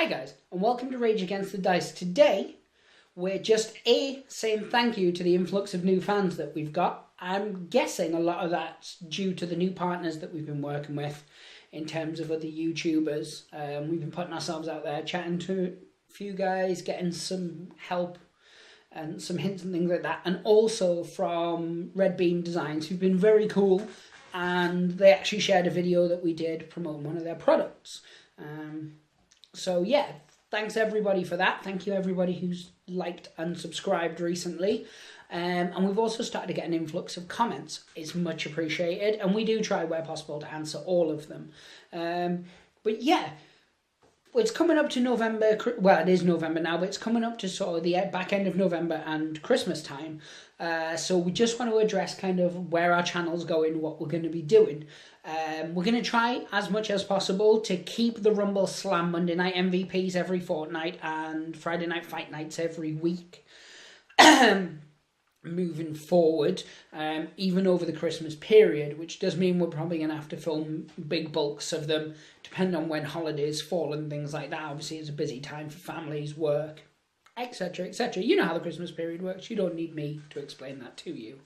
Hi guys, and welcome to Rage Against the Dice. Today, we're just saying thank you to the influx of new fans that we've got. I'm guessing a lot of that's due to the new partners that we've been working with in terms of other YouTubers. We've been putting ourselves out there, chatting to a few guys, getting some help and some hints and things like that. And also from Red Beam Designs, who've been very cool. And they actually shared a video that we did promoting one of their products. So yeah, thanks everybody for that. Thank you everybody who's liked and subscribed recently. And we've also started to get an influx of comments. It's much appreciated. And we do try where possible to answer all of them. But yeah, it's coming up to November. Well, it is November now, but it's coming up to sort of the back end of November and Christmas time. So we just want to address kind of where our channel's going, what we're going to be doing. We're going to try as much as possible to keep the Rumbleslam Monday Night MVPs every fortnight and Friday Night Fight Nights every week. Moving forward, even over the Christmas period, which does mean we're probably going to have to film big bulks of them, depending on when holidays fall and things like that. Obviously, it's a busy time for families, work, etc., etc. You know how the Christmas period works. You don't need me to explain that to you.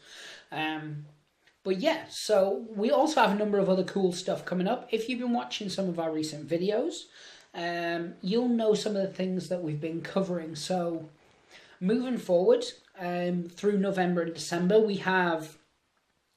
But yeah, so we also have a number of other cool stuff coming up. If you've been watching some of our recent videos, you'll know some of the things that we've been covering. So moving forward, through November and December, we have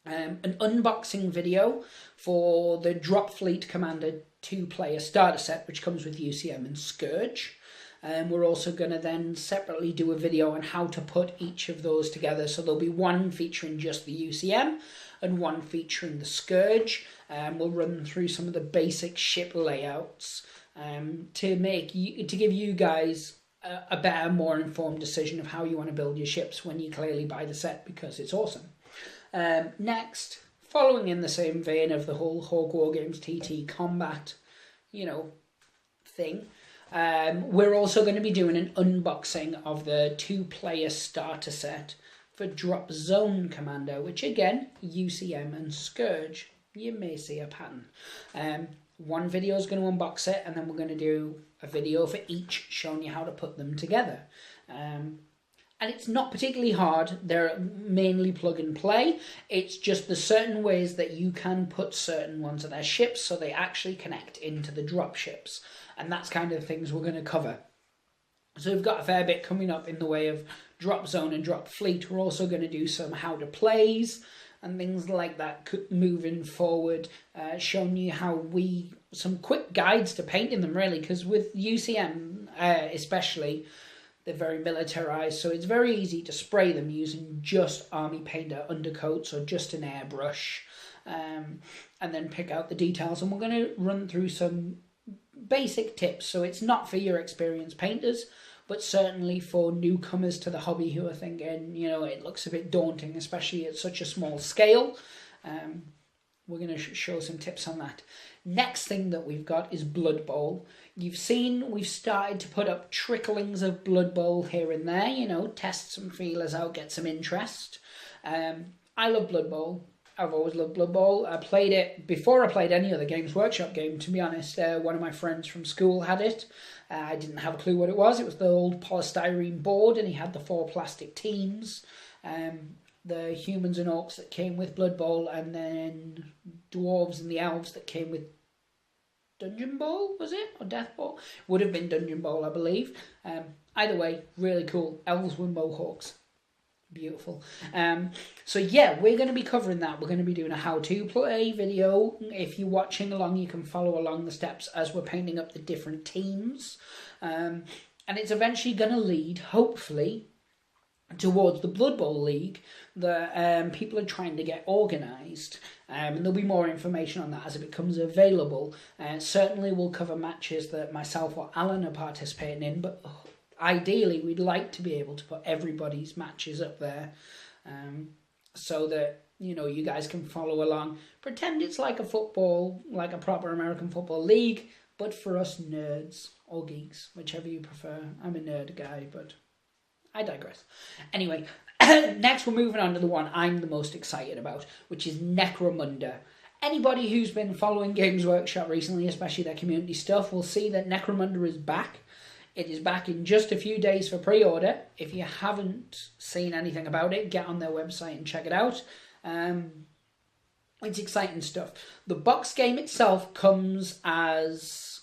an unboxing video for the Dropfleet Commander 2-player starter set, which comes with UCM and Scourge. We're also going to then separately do a video on how to put each of those together. So there'll be one featuring just the UCM and one featuring the Scourge. We'll run through some of the basic ship layouts to give you guys a better, more informed decision of how you want to build your ships when you clearly buy the set, because it's awesome. Next, following in the same vein of the whole Hawk War Games TTCombat, thing, we're also going to be doing an unboxing of the 2-player starter set for Dropzone Commander, which again, UCM and Scourge. You may see a pattern. One video is going to unbox it, and then we're going to do a video for each showing you how to put them together. And it's not particularly hard. They're mainly plug and play. It's just the certain ways that you can put certain ones of their ships so they actually connect into the drop ships. And that's kind of the things we're going to cover. So we've got a fair bit coming up in the way of Dropzone and Dropfleet. We're also going to do some how to plays and things like that moving forward, showing you some quick guides to painting them, really, because with UCM especially, they're very militarized, so it's very easy to spray them using just army painter undercoats or just an airbrush, and then pick out the details. And we're going to run through some basic tips, so it's not for your experienced painters, but certainly for newcomers to the hobby who are thinking, it looks a bit daunting, especially at such a small scale. We're going to show some tips on that. Next thing that we've got is Blood Bowl. You've seen we've started to put up tricklings of Blood Bowl here and there, test some feelers out, get some interest. I love Blood Bowl. I've always loved Blood Bowl. I played it before I played any other Games Workshop game, to be honest. One of my friends from school had it. I didn't have a clue what it was. It was the old polystyrene board, and he had the 4 plastic teams. The humans and orcs that came with Blood Bowl, and then dwarves and the elves that came with Dungeon Bowl, was it? Or Death Bowl? Would have been Dungeon Bowl, I believe. Either way, really cool. Elves with mohawks. Beautiful. So yeah, we're going to be covering that. We're going to be doing a how-to play video. If you're watching along, you can follow along the steps as we're painting up the different teams. And it's eventually going to lead, hopefully, towards the Blood Bowl League that people are trying to get organised. And there'll be more information on that as it becomes available. Certainly we'll cover matches that myself or Alan are participating in, but ideally we'd like to be able to put everybody's matches up there, so that you guys can follow along. Pretend it's like a football, like a proper American football league, but for us nerds or geeks, whichever you prefer. I'm a nerd guy, but I digress. Anyway, next we're moving on to the one I'm the most excited about, which is Necromunda. Anybody who's been following Games Workshop recently, especially their community stuff, will see that Necromunda is back. It is back in just a few days for pre-order. If you haven't seen anything about it, get on their website and check it out. It's exciting stuff. The box game itself comes as,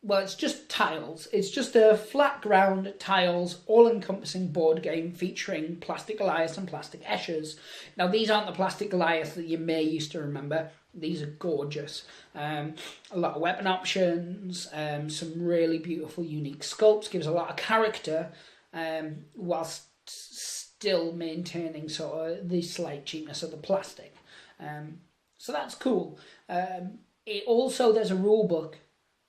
well, it's just tiles. It's just a flat ground tiles, all-encompassing board game featuring plastic Goliaths and plastic Eschers. Now, these aren't the plastic Goliaths that you may used to remember. These are gorgeous. A lot of weapon options, some really beautiful, unique sculpts, gives a lot of character, whilst still maintaining sort of the slight cheapness of the plastic. So that's cool. There's a rule book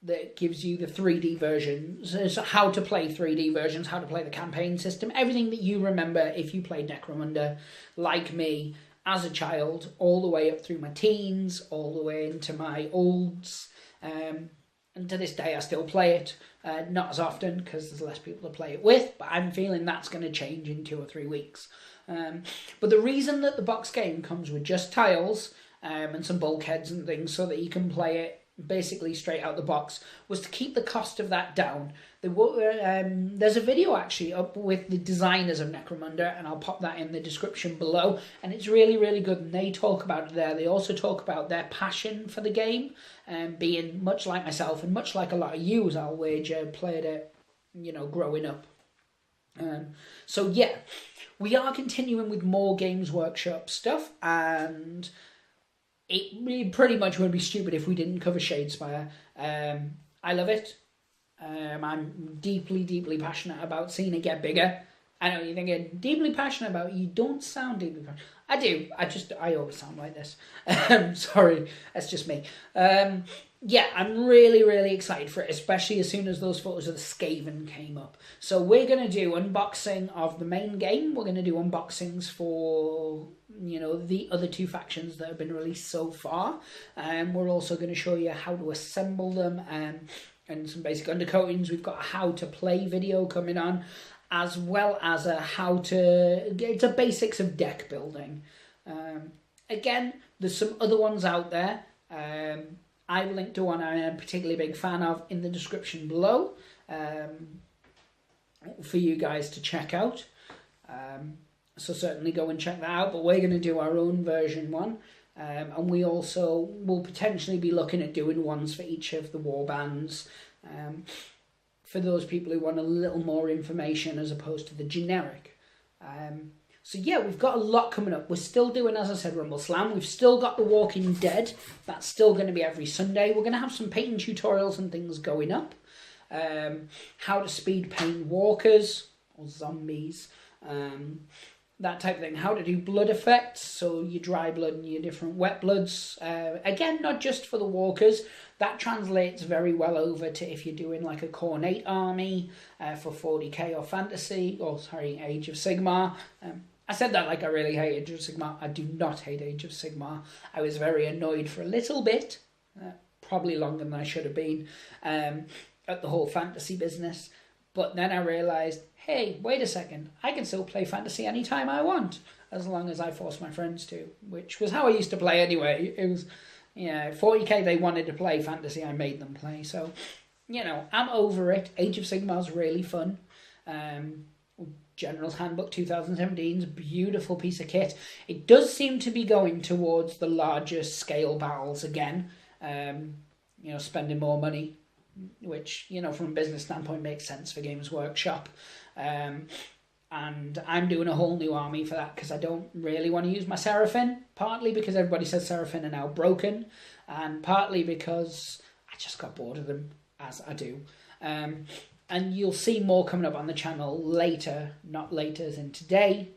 that gives you the 3D versions, so how to play 3D versions, how to play the campaign system, everything that you remember if you played Necromunda, like me, as a child, all the way up through my teens, all the way into my olds, and to this day I still play it, not as often because there's less people to play it with, but I'm feeling that's going to change in 2 or 3 weeks. But the reason that the box game comes with just tiles and some bulkheads and things so that you can play it basically straight out the box was to keep the cost of that down. There's a video actually up with the designers of Necromunda, and I'll pop that in the description below, and it's really, really good, and they talk about it there. They also talk about their passion for the game, being much like myself and much like a lot of you, as I'll wager, played it, growing up. So yeah, we are continuing with more Games Workshop stuff, and it pretty much would be stupid if we didn't cover Shadespire. I love it. I'm deeply, deeply passionate about seeing it get bigger. I know you're thinking, deeply passionate about it? You don't sound deeply passionate. I do. I always sound like this. Sorry, that's just me. Yeah, I'm really, really excited for it, especially as soon as those photos of the Skaven came up. So we're going to do unboxing of the main game. We're going to do unboxings for, the other 2 factions that have been released so far. We're also going to show you how to assemble them and some basic undercoatings. We've got a how to play video coming on, as well as it's a basics of deck building. Again, there's some other ones out there. I've linked to one I'm a particularly big fan of in the description below for you guys to check out. So certainly go and check that out, but we're going to do our own version one. And we also will potentially be looking at doing ones for each of the warbands, for those people who want a little more information as opposed to the generic. So yeah, we've got a lot coming up. We're still doing, as I said, Rumbleslam. We've still got The Walking Dead. That's still going to be every Sunday. We're going to have some painting tutorials and things going up. How to speed paint walkers or zombies. That type of thing. How to do blood effects, so your dry blood and your different wet bloods. Again, not just for the walkers. That translates very well over to if you're doing like a Cornate army for 40k or fantasy, Age of Sigmar. I said that like I really hate Age of Sigmar. I do not hate Age of Sigmar. I was very annoyed for a little bit, probably longer than I should have been, at the whole fantasy business. But then I realised, hey, wait a second, I can still play fantasy anytime I want, as long as I force my friends to, which was how I used to play anyway. It was, 40k they wanted to play fantasy, I made them play. So, I'm over it. Age of Sigmar's really fun. General's Handbook 2017 is a beautiful piece of kit. It does seem to be going towards the larger scale battles again, spending more money, which, from a business standpoint makes sense for Games Workshop. And I'm doing a whole new army for that because I don't really want to use my Seraphim, partly because everybody says Seraphim are now broken, and partly because I just got bored of them, as I do. And you'll see more coming up on the channel later, not later as in today,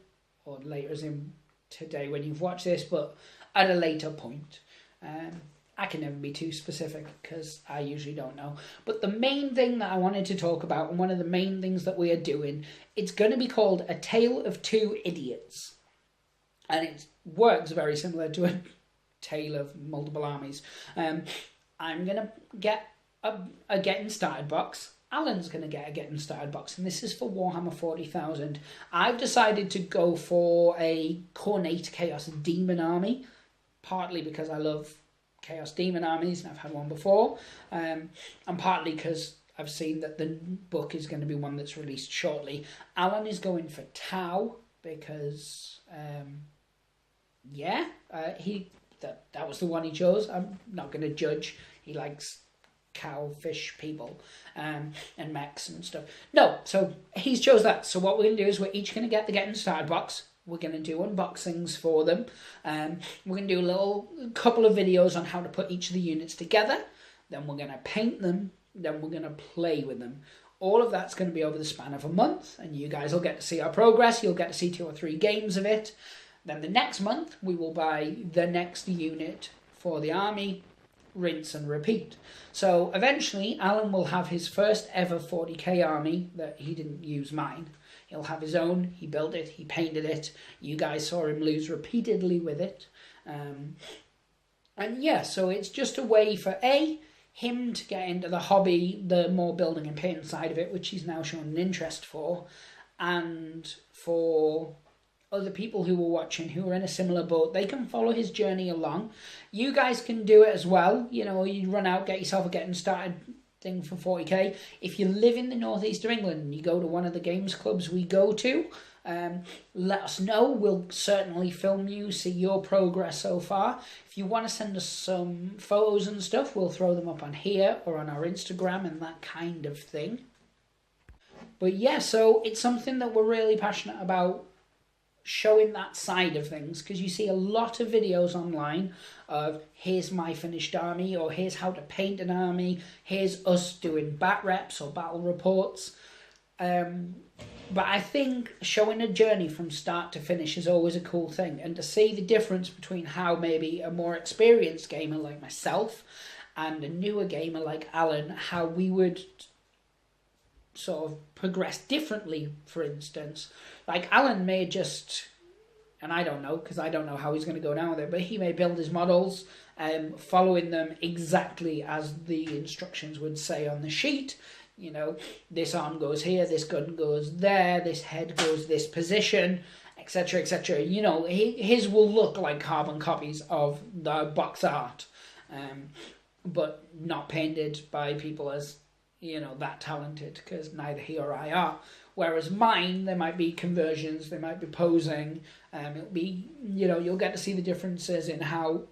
or later as in today when you've watched this, but at a later point. I can never be too specific because I usually don't know. But the main thing that I wanted to talk about, and one of the main things that we are doing, it's going to be called A Tale of Two Idiots. And it works very similar to A Tale of Multiple Armies. I'm going to get a Getting Started box. Alan's going to get a Getting Started box, and this is for Warhammer 40,000. I've decided to go for a Cornate Chaos Demon army, partly because I love Chaos Demon armies, and I've had one before, and partly because I've seen that the book is going to be one that's released shortly. Alan is going for Tau because, that was the one he chose. I'm not going to judge. He likes cow, fish people, and mechs and stuff. No, so he's chose that. So what we're going to do is we're each going to get the Getting Started box. We're going to do unboxings for them. We're going to do a couple of videos on how to put each of the units together. Then we're going to paint them. Then we're going to play with them. All of that's going to be over the span of a month, and you guys will get to see our progress. You'll get to see 2 or 3 games of it. Then the next month, we will buy the next unit for the army, rinse and repeat. So eventually, Alan will have his first ever 40k army that he didn't use mine. He'll have his own. He built it. He painted it. You guys saw him lose repeatedly with it. And yeah, so it's just a way for him to get into the hobby, the more building and painting side of it, which he's now shown an interest for, and for other people who are watching who are in a similar boat, they can follow his journey along. You guys can do it as well. You know, you run out, get yourself a Getting Started thing for 40k. If you live in the northeast of England and you go to one of the games clubs we go to, let us know. We'll certainly film you, see your progress so far. If you want to send us some photos and stuff, we'll throw them up on here or on our Instagram and that kind of thing. But yeah, so it's something that we're really passionate about, showing that side of things, because you see a lot of videos online of here's my finished army, or here's how to paint an army, here's us doing bat reps or battle reports. But I think showing a journey from start to finish is always a cool thing, and to see the difference between how maybe a more experienced gamer like myself and a newer gamer like Alan, how we would sort of progress differently. For instance, like Alan may just, and I don't know because I don't know how he's going to go down with it, but he may build his models following them exactly as the instructions would say on the sheet. You know, this arm goes here, this gun goes there, this head goes this position, etc, etc. You know, his will look like carbon copies of the box art, but not painted by people as, you know, that talented, because neither he or I are. Whereas mine, there might be conversions, there might be posing, it'll be, you know, you'll get to see the differences in how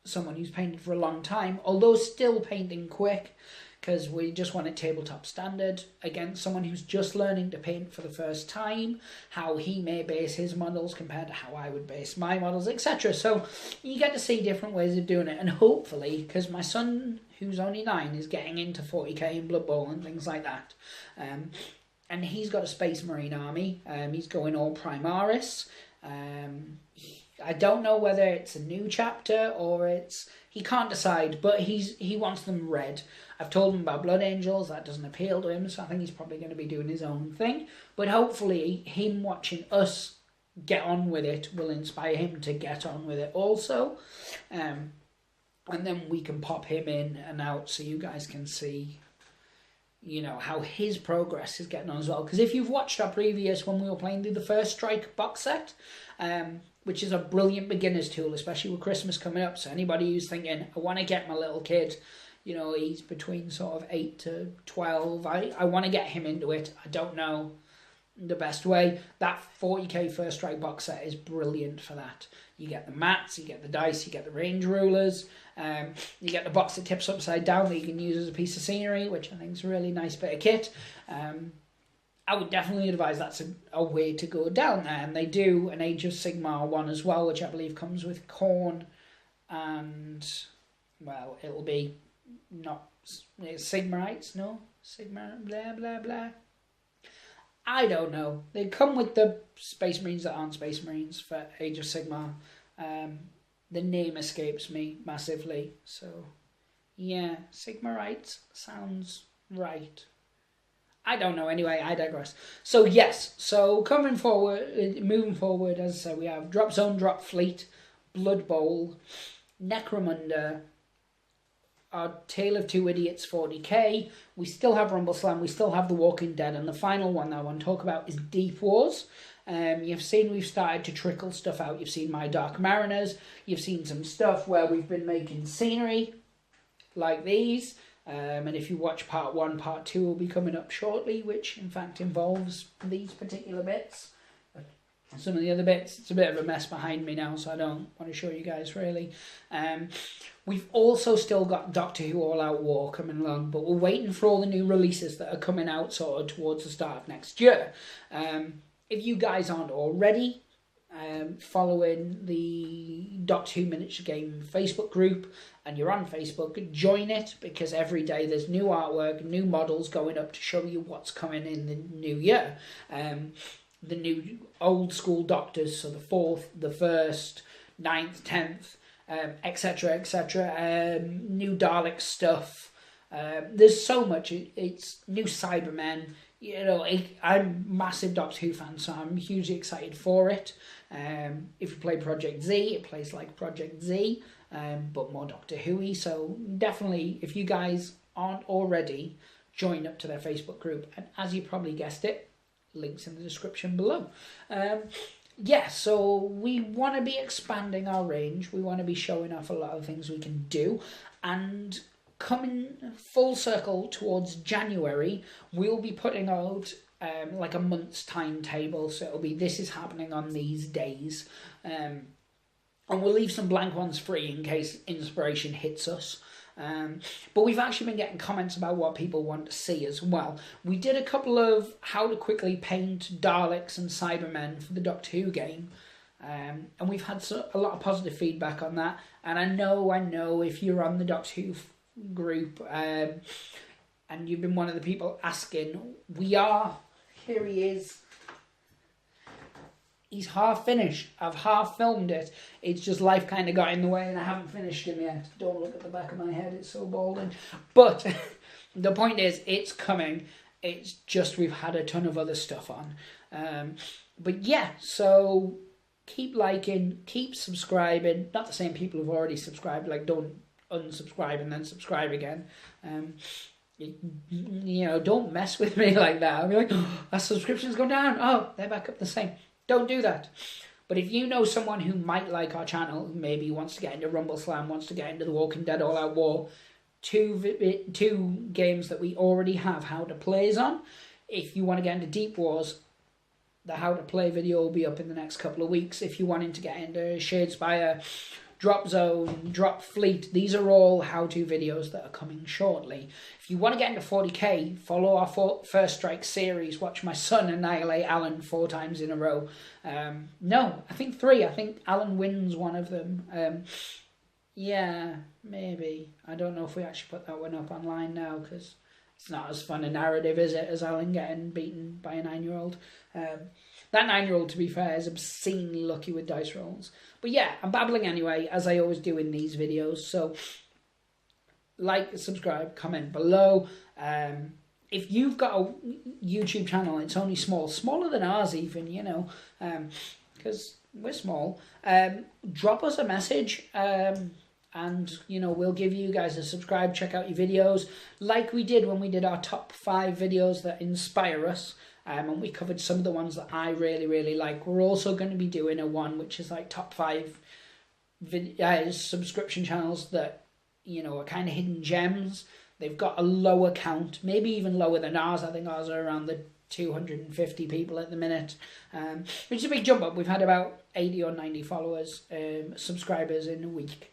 someone who's painted for a long time, although still painting quick, because we just want it tabletop standard, against someone who's just learning to paint for the first time, how he may base his models compared to how I would base my models, etc. So you get to see different ways of doing it, and hopefully, because my son, who's only 9, is getting into 40k and Blood Bowl and things like that, and he's got a Space Marine army, he's going all Primaris. I don't know whether it's a new chapter or it's... He can't decide, but he wants them red. I've told him about Blood Angels. That doesn't appeal to him, so I think he's probably going to be doing his own thing. But hopefully, him watching us get on with it will inspire him to get on with it also. And then we can pop him in and out so you guys can see, you know, how his progress is getting on as well. Because if you've watched our previous, when we were playing through the First Strike box set, which is a brilliant beginner's tool, especially with Christmas coming up. So anybody who's thinking, I want to get my little kid, you know, he's between sort of 8 to 12. I want to get him into it. I don't know the best way. That 40k First Strike box set is brilliant for that. You get the mats, you get the dice, you get the range rulers, you get the box that tips upside down that you can use as a piece of scenery, which I think is a really nice bit of kit. I would definitely advise that's a way to go down there. And they do an Age of Sigmar one as well, which I believe comes with Khorne and, well, it'll be not Sigmarites, no? Sigmar, blah, blah, blah. I don't know. They come with the Space Marines that aren't Space Marines for Age of Sigmar. The name escapes me massively. So, yeah, Sigmarites sounds right. I don't know. Anyway, I digress. So, yes. So, moving forward, as I said, we have Dropzone, Dropfleet, Blood Bowl, Necromunda, our Tale of Two Idiots 40k. We still have Rumbleslam. We still have The Walking Dead. And the final one that I want to talk about is Deep Wars. You've seen we've started to trickle stuff out. You've seen My Dark Mariners. You've seen some stuff where we've been making scenery like these. And if you watch part 1, part 2 will be coming up shortly, which in fact involves these particular bits. Some of the other bits, it's a bit of a mess behind me now, so I don't want to show you guys really. We've also still got Doctor Who All Out War coming along, but we're waiting for all the new releases that are coming out sort of towards the start of next year. If you guys aren't already following the Doctor Who Miniature Game Facebook group and you're on Facebook, join it, because every day there's new artwork, new models going up to show you what's coming in the new year. The new old school Doctors, so the 4th, the 1st, 9th, 10th, etc, etc. New Dalek stuff. There's so much. It's new Cybermen. You know, I'm a massive Doctor Who fan, so I'm hugely excited for it. If you play Project Z, it plays like Project Z, but more Doctor Who-y. So definitely, if you guys aren't already, join up to their Facebook group. And as you probably guessed it, links in the description below. Yeah, so we want to be expanding our range. We want to be showing off a lot of things we can do. And coming full circle towards January, we'll be putting out like a month's timetable. So it'll be, this is happening on these days. And we'll leave some blank ones free in case inspiration hits us. But we've actually been getting comments about what people want to see as well. We did a couple of how to quickly paint Daleks and Cybermen for the Doctor Who game. And we've had a lot of positive feedback on that. And I know if you're on the Doctor Who group and you've been one of the people asking, here he is. He's half finished. I've half filmed it. It's just life kind of got in the way and I haven't finished him yet. Don't look at the back of my head, it's so balding. But the point is, it's coming. It's just we've had a ton of other stuff on. But yeah, so keep liking, keep subscribing. Not the same people who've already subscribed. Like, don't unsubscribe and then subscribe again. You know, don't mess with me like that. I'll be like, oh, our subscriptions go down. Oh, they're back up the same. Don't do that. But if you know someone who might like our channel, who maybe wants to get into Rumbleslam, wants to get into The Walking Dead All Out War, two games that we already have how to plays on. If you want to get into Deep Wars, the how to play video will be up in the next couple of weeks. If you're wanting to get into Shadespire, Dropzone, Dropfleet, these are all how-to videos that are coming shortly. If you want to get into 40k, follow our First Strike series. Watch my son annihilate Alan 4 times in a row. No, I think 3. I think Alan wins one of them. Yeah, maybe. I don't know if we actually put that one up online now, because it's not as fun a narrative, is it, as Alan getting beaten by a 9-year-old. That 9-year-old, to be fair, is obscenely lucky with dice rolls. But yeah, I'm babbling anyway, as I always do in these videos. So, like, subscribe, comment below. If you've got a YouTube channel, it's only small, smaller than ours even, you know, because we're small. Drop us a message, and, you know, we'll give you guys a subscribe, check out your videos, like we did when we did our top 5 videos that inspire us. And we covered some of the ones that I really, really like. We're also going to be doing a one which is like top 5 subscription channels that, you know, are kind of hidden gems. They've got a lower count, maybe even lower than ours. I think ours are around the 250 people at the minute, which is a big jump up. We've had about 80 or 90 followers, subscribers in a week.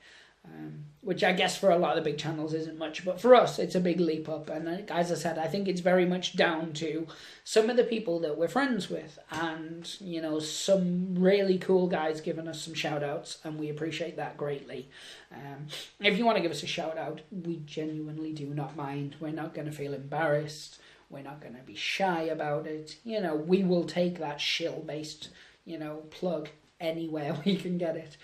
Which I guess for a lot of the big channels isn't much, but for us it's a big leap up. And as I said, I think it's very much down to some of the people that we're friends with, and, you know, some really cool guys giving us some shout outs, and we appreciate that greatly. If you want to give us a shout out, we genuinely do not mind. We're not going to feel embarrassed. We're not going to be shy about it. You know, we will take that shill based, you know, plug anywhere we can get it.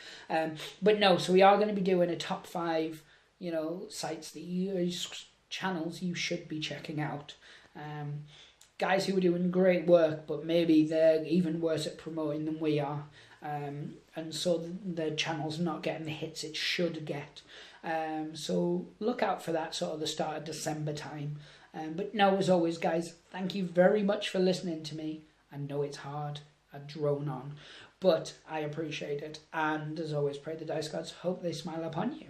But no, so we are going to be doing a top 5, you know, sites that channels you should be checking out. Guys who are doing great work, but maybe they're even worse at promoting than we are. And so the channel's not getting the hits it should get. So look out for that sort of the start of December time. But no, as always, guys, thank you very much for listening to me. I know it's hard. I drone on. But I appreciate it, and as always, pray the dice gods hope they smile upon you.